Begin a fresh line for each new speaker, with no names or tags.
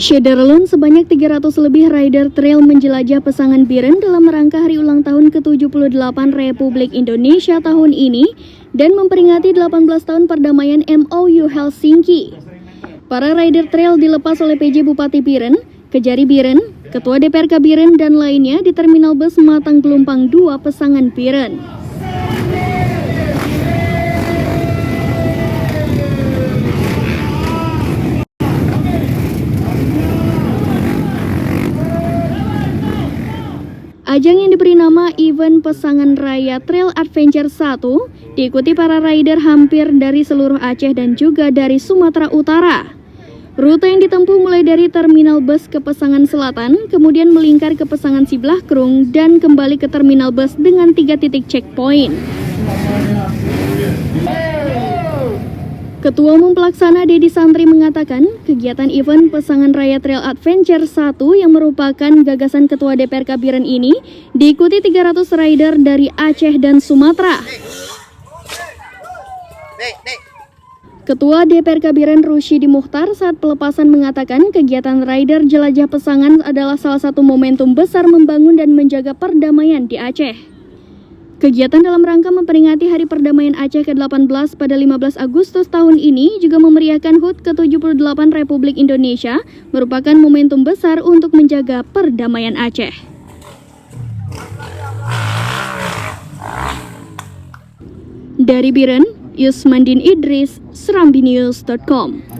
Syederlund sebanyak 300 lebih rider trail menjelajah Pesangan Biren dalam rangka hari ulang tahun ke-78 Republik Indonesia tahun ini dan memperingati 18 tahun perdamaian MOU Helsinki. Para rider trail dilepas oleh PJ Bupati Biren, Kejari Biren, Ketua DPRK Biren dan lainnya di Terminal Bus Matang Pelumpang 2 Pesangan Biren. Ajang yang diberi nama Event Pesangan Raya Trail Adventure 1 diikuti para rider hampir dari seluruh Aceh dan juga dari Sumatera Utara. Rute yang ditempuh mulai dari Terminal Bus ke Pesangan Selatan, kemudian melingkar ke Pesangan Siblahkrung dan kembali ke Terminal Bus dengan 3 titik checkpoint. Ketua Umum Pelaksana Dedi Santri mengatakan, kegiatan event Pesangan Raya Trail Adventure 1 yang merupakan gagasan Ketua DPRK Biren ini diikuti 300 rider dari Aceh dan Sumatera. Ketua DPRK Biren Rusyidi Mukhtar saat pelepasan mengatakan kegiatan rider jelajah Pesangan adalah salah satu momentum besar membangun dan menjaga perdamaian di Aceh. Kegiatan dalam rangka memperingati Hari Perdamaian Aceh ke-18 pada 15 Agustus tahun ini juga memeriahkan HUT ke-78 Republik Indonesia, merupakan momentum besar untuk menjaga perdamaian Aceh. Dari Biren, Yusmandin Idris, SerambiNews.com.